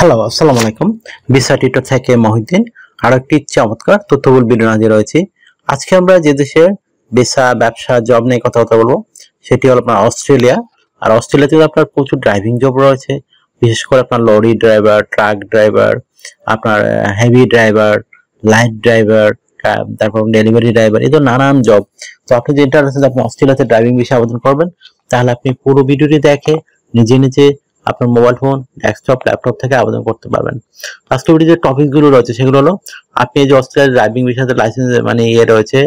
Hello, আসসালামু আলাইকুম। Visa tutor থেকে মহিউদ্দিন আরো একটি চমৎকার তথ্যবহুল ভিডিও হাজির রয়েছে। আজকে আমরা যে দেশের ভিসা, ব্যবসা, জব নিয়ে কথা বলবো সেটি হলো আপনার অস্ট্রেলিয়া। আর অস্ট্রেলিয়াতে আপনার প্রচুর ড্রাইভিং জব রয়েছে, বিশেষ করে আপনার লরি ড্রাইভার, ট্রাক ড্রাইভার, আপনার হেভি ড্রাইভার, লাইট ড্রাইভার, তারপর ডেলিভারি ড্রাইভার, এই তো নানান জব। তো আপনি যে ইন্টারেস্টেড আপনি অস্ট্রেলিয়াতে ড্রাইভিং ভিসা আবেদন করবেন, তাহলে আপনি পুরো ভিডিওটি দেখে নিজে নিজে আপনার মোবাইল ফোন, ডেস্কটপ, ল্যাপটপ থেকে আবেদন করতে পারবেন। আজকে যে টপিক গুলো রয়েছে সেগুলো হলো আপনি যে অস্ট্রেলিয়ার ড্রাইভিং ভিসাতে লাইসেন্স মানে রয়েছে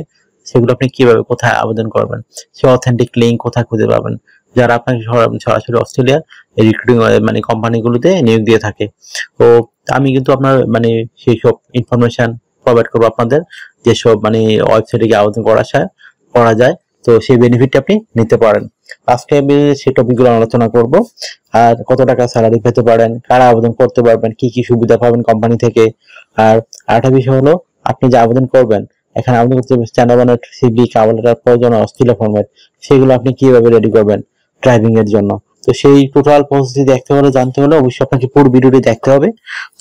সেগুলো আপনি কিভাবে কোথায় আবেদন করবেন, সে অথেন্টিক লিঙ্ক কোথায় খুঁজে পাবেন, যারা আপনাকে সরাসরি অস্ট্রেলিয়া রিক্রুটিং মানে কোম্পানিগুলোতে নিয়োগ দিয়ে থাকে। তো আমি কিন্তু আপনার মানে সেই সব ইনফরমেশন প্রোভাইড করবো আপনাদের, যেসব মানে ওয়েবসাইটে গিয়ে আবেদন করা যায়। তো সেই বেনিফিটটা আপনি নিতে পারেন। আজকে আমি সেই টপিকগুলো আলোচনা করব। আর কত টাকা স্যালারি পেতে পারেন, কারা আবেদন করতে পারবেন, কি কি সুবিধা পাবেন কোম্পানি থেকে। আর আরেকটা বিষয় হলো আপনি যে আবেদন করবেন, এখানে আবেদন করতে স্ট্যান্ডার্ড সিভি, কভার লেটার প্রয়োজন, অস্ট্রেলিয়া ফরম্যাট, সেগুলো আপনি কিভাবে রেডি করবেন ড্রাইভিং এর জন্য। তো সেই টোটাল প্রসেসটি দেখতে হলে, জানতে হলে অবশ্যই আপনাকে পুরো ভিডিওটি দেখতে হবে।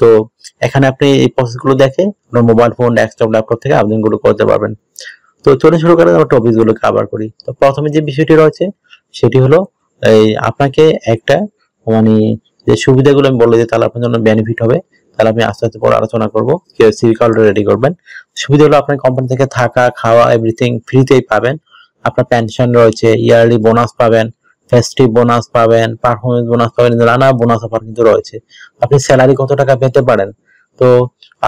তো এখানে আপনি এই প্রসেসগুলো দেখে আপনার মোবাইল ফোন, ডেস্কটপ, ল্যাপটপ থেকে আবেদনগুলো করতে পারবেন। তো চলে শুরু করে আমরা টপিক গুলো কভার করি। তো প্রথমে যে বিষয়টি রয়েছে সেটি হলো এই আপনাকে একটা মানে যে সুবিধাগুলো আমি বলে দিই, তাহলে আপনার জন্য বেনিফিট হবে। তাহলে আমি আস্তে আস্তে পরে আলোচনা করবো কিভাবে সিভি কলটা রেডি করবেন। সুবিধা হলো আপনার কোম্পানি থেকে থাকা, খাওয়া, এভরিথিং ফ্রিতেই পাবেন। আপনার পেনশন রয়েছে, ইয়ারলি বোনাস পাবেন, ফেস্টিভ বোনাস পাবেন, পারফরমেন্স বোনাস পাবেন, নানা বোনাস অফার কিন্তু রয়েছে। আপনি স্যালারি কত টাকা পেতে পারেন। তো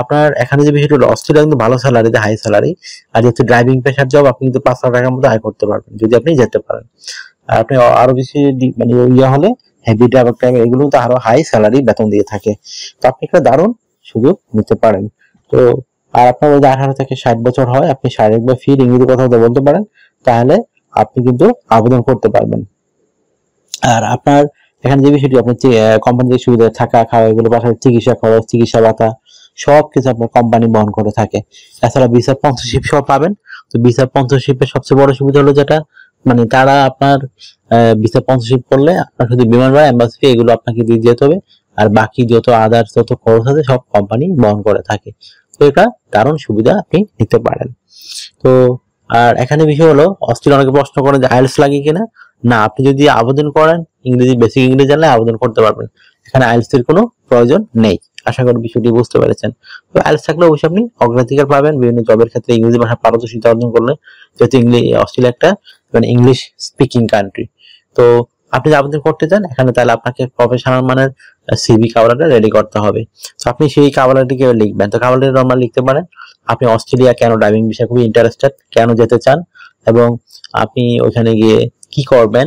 আপনার এখানে যে বিষয়টি হলো অস্ট্রেলিয়া কিন্তু ভালো স্যালারি, হাই স্যালারি। আর যেহেতু ড্রাইভিং পেশার জব, আপনি কিন্তু 5 লাখ টাকার মতো আয় করতে পারবেন যদি আপনি যেতে পারেন। আর আপনি আরো বেশি মানে ইয়ে হলে হেভি ড্রাইভার টাইম, এগুলো তো আরো হাই স্যালারি বেতন দিয়ে থাকে। তো আপনি একটা দারুণ সুযোগ নিতে পারেন। তো আর আপনার যদি 18 থেকে 60 বছর হয়, আপনি শারীরিক বা ফিট ইংরেজি কথা বলতে পারেন, তাহলে আপনি কিন্তু আবেদন করতে পারবেন। আর আপনার এখানে যে বিষয়টি আপনার কোম্পানি যে সুবিধা, থাকা, খাওয়া, এগুলো পাশাপাশি চিকিৎসা খরচ, চিকিৎসা ভাতা সবকিছু আপনার কোম্পানি বহন করে থাকে। এছাড়া ভিসা স্পন্সরশিপ সহ পাবেন। তো ভিসা স্পন্সরশিপের সবচেয়ে বড় সুবিধা হলো যেটা মানে তারা আপনার ভিসা স্পন্সরশিপ করলে আপনার শুধু বিমান ভাড়া, এম্বাসি ফি এগুলো আপনাকে দিয়ে যেতে হবে। আর বাকি যত আদার্স যত খরচ আছে সব কোম্পানি বহন করে থাকে। তো এটা দারুণ সুবিধা, আপনি নিতে পারেন। তো আর এখানে বিষয় হলো অস্ট্রেলিয়া অনেকে প্রশ্ন করেন যে আইএলটিএস লাগে কিনা। না, আপনি যদি আবেদন করেন ইংরেজি, বেসিক ইংরেজি জানলে আবেদন করতে পারবেন। এখানে আইএলটিএস এর কোনো প্রয়োজন নেই। আশা করি বিষয়টি বুঝতে পেরেছেন। তো আইএলটিএস থাকলে অবশ্যই আপনি অগ্রাধিকার পাবেন বিভিন্ন জবের ক্ষেত্রে ইংরেজি ভাষা পারদর্শিতা অর্জন করলে, যেহেতু অস্ট্রেলিয়া একটা মানে ইংলিশ স্পিকিং কান্ট্রি। তো আপনি যদি আবেদন করতে চান এখানে, তাহলে আপনাকে প্রফেশনাল মানের সিভি কাভারটা রেডি করতে হবে। তো আপনি সেই কাভারটিকে লিখবেন। তো কাভারটি আমরা লিখতে পারেন আপনি অস্ট্রেলিয়া কেন ড্রাইভিং বিষয়ে খুবই ইন্টারেস্টেড, কেন যেতে চান, এবং আপনি ওইখানে গিয়ে কি করবেন,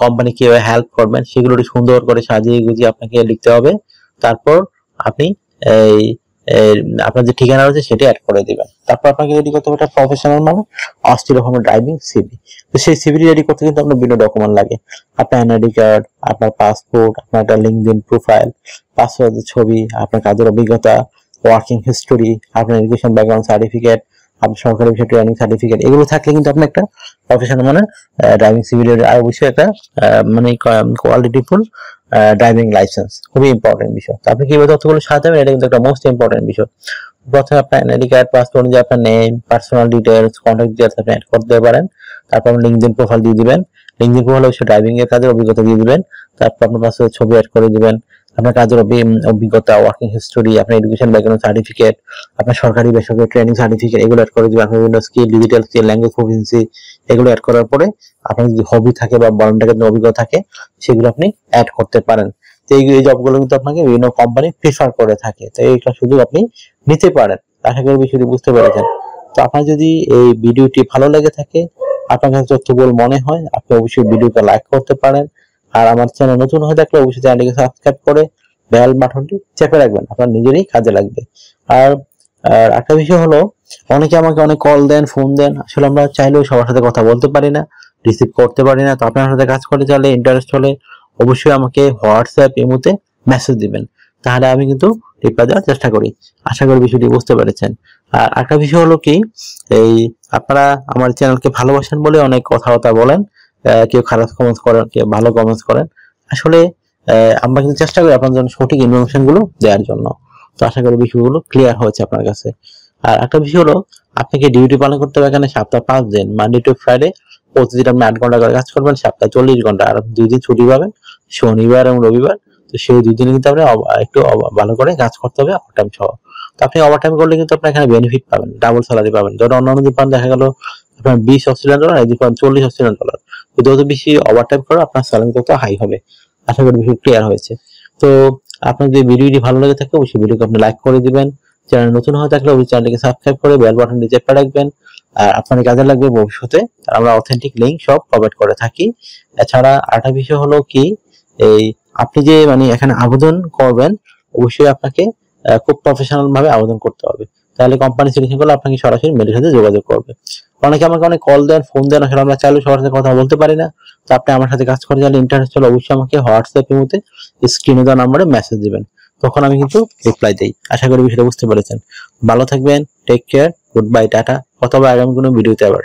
কোম্পানি কিভাবে হেল্প করবেন, সেগুলো সুন্দর করে সাজিয়ে গুজিয়ে আপনাকে লিখতে হবে। তারপর আপনি এই আপনার যে ঠিকানা রয়েছে সেটা অ্যাড করে দিবেন। তারপর আপনাকে রেডি করতে হবে একটা প্রফেশনাল মানে অস্ট্রেলিয়া ফর্মের ড্রাইভিং সিভি। তো সেই সিভি রেডি করতে কিন্তু আপনার বিভিন্ন ডকুমেন্ট লাগে। আপনার এনআইডি কার্ড, আপনার পাসপোর্ট, আপনার একটা লিঙ্কডইন প্রোফাইল, পাসপোর্টের ছবি, আপনার কাজের অভিজ্ঞতা, ওয়ার্কিং হিস্টোরি, আপনার এডুকেশন ব্যাকগ্রাউন্ড সার্টিফিকেট, আপনার সরকারি বিষয় ট্রেনিং সার্টিফিকেট, এগুলো থাকলে কিন্তু আপনি একটা প্রফেশনাল মানে ড্রাইভিং সিভিল, আর অবশ্যই একটা মানে কোয়ালিটিফুল ড্রাইভিং লাইসেন্স, খুবই ইম্পর্টেন্ট বিষয়। তো আপনি কিভাবে তথ্যগুলো সাজাবেন, এটা কিন্তু একটা মোস্ট ইম্পর্টেন্ট বিষয়। প্রথমে আপনার এনআইডি কার্ড, পাসপোর্ট অনুযায়ী আপনার name, personal details, contact details আপনি অ্যাড করতে পারেন। তারপর লিঙ্কডইন প্রোফাইল দিয়ে দিবেন। লিঙ্কডইন প্রোফাইল অবশ্যই ড্রাইভিং এর কাজের অভিজ্ঞতা দিয়ে দিবেন। তারপর আপনার পাসপোর্টের ছবি অ্যাড করে দিবেন, আপনার কাজের অভিজ্ঞতা, ওয়ার্কিং হিস্টোরি, আপনার এডুকেশন ব্যাকগ্রাউন্ড সার্টিফিকেট, আপনার সরকারি বেসরকারি ট্রেনিং সার্টিফিকেট, এগুলো অ্যাড করে দিবেন। আপনার বিভিন্ন skill, digital skill, language proficiency, এগুলো অ্যাড করার পরে আপনার যদি হবি থাকে বা ভলান্টিয়ারের অভিজ্ঞতা থাকে সেগুলো আপনি অ্যাড করতে পারেন। তো এই জবগুলো কিন্তু আপনাকে বিভিন্ন কোম্পানি প্রেফার করে থাকে। তো এইটা সুযোগ আপনি নিতে পারেন। আশা করি বিষয়টি বুঝতে পেরেছেন। তো আপনার যদি এই ভিডিওটি ভালো লেগে থাকে, আপনার কাছে তথ্যবহুল মনে হয়, আপনি অবশ্যই ভিডিওটা লাইক করতে পারেন। আর আমার চ্যানেল নতুন হয়ে থাকলে অবশ্যই চ্যানেলটিকে সাবস্ক্রাইব করে বেল বাটনটি চেপে রাখবেন, আপনার নিজেরই কাজে লাগবে। আর একটা বিষয় হলো অনেকে আমাকে অনেক কল দেন, ফোন দেন, আসলে আমরা চাইলেও সবার সাথে কথা বলতে পারি না, রিসিভ করতে পারি না। তো আপনার সাথে কাজ করতে চাইলে, ইন্টারেস্ট হলে অবশ্যই আমাকে হোয়াটসঅ্যাপ, ইমোতে মেসেজ দিবেন, তাহলে আমি কিন্তু রিপ্লাই দেওয়ার চেষ্টা করি। আশা করি বিষয়টি বুঝতে পেরেছেন। আর একটা বিষয় হলো কি, এই আপনারা আমার চ্যানেলকে ভালোবাসেন বলে অনেক কথাবার্তা বলেন, কেউ খারাপ কমেন্টস করেন, কেউ ভালো কমেন্টস করেন। আসলে আমরা কিন্তু চেষ্টা করি আপনার জন্য সঠিক ইনফরমেশন গুলো দেওয়ার জন্য। তো আশা করি বিষয়গুলো ক্লিয়ার হয়েছে আপনার কাছে। আর একটা বিষয় হলো, আপনাকে ডিউটি পালন করতে হবে এখানে সপ্তাহে 5 দিন, মানডে টু ফ্রাইডে। প্রতিদিন আপনি 8 ঘন্টা করে কাজ করবেন, সপ্তাহে 40 ঘন্টা, আর 2 দিন ছুটি পাবেন, শনিবার এবং রবিবার। তো সেই 2 দিনে কিন্তু আপনি একটু ভালো করে কাজ করতে হবে, ওভারটাইম সহ। তো আপনি ওভারটাইম করলে কিন্তু আপনি এখানে বেনিফিট পাবেন, ডাবল স্যালারি পাবেন। ধরুন অন্যান্য দিন দেখা গেল আপনার 20 অস্ট্রেলিয়ান ডলার, এদিকে 40 অস্ট্রেলিয়ান ডলার। তো যত বেশি ওভারটাইম করো আপনার স্যালারি তত হাই হবে। আশা করি বিষয় ক্লিয়ার হয়েছে। তো আপনার যদি ভিডিওটি ভালো লেগে থাকে অবশ্যই ভিডিওকে আপনি লাইক করে দিবেন। চ্যানেল নতুন হয়ে থাকলে অবশ্যই চ্যানেলটিকে সাবস্ক্রাইব করে বেল বাটনটি চেপে রাখবেন। আর আপনার কাজে লাগবে ভবিষ্যতে, আমরা অথেন্টিক লিঙ্ক সব প্রোভাইড করে থাকি। এছাড়া আরেকটা বিষয় হলো কি, এই আপনি যে মানে এখানে আবেদন করবেন অবশ্যই আপনাকে খুব প্রফেশনাল ভাবে আবেদন করতে হবে। তাহলে কোম্পানি সিলেকশন করলে আপনাকে সরাসরি মেলের সাথে যোগাযোগ করবে। অনেকে আমাকে অনেক কল দেন, ফোন দেন, আসলে আমরা চাইলেও সবার সাথে কথা বলতে পারি না। তো আপনি আমার সাথে কাজ করে চাইলে ইন্টারেস্ট হলে অবশ্যই আমাকে হোয়াটসঅ্যাপ এর মধ্যে স্ক্রিনে দেওয়া নম্বরে মেসেজ দিবেন, তখন আমি কিন্তু রিপ্লাই দেই। আশা করি বিষয়টা বুঝতে পেরেছেন। ভালো থাকবেন, take care, good bye, tata. অথবা আগামী কোনো ভিডিওতে আবার।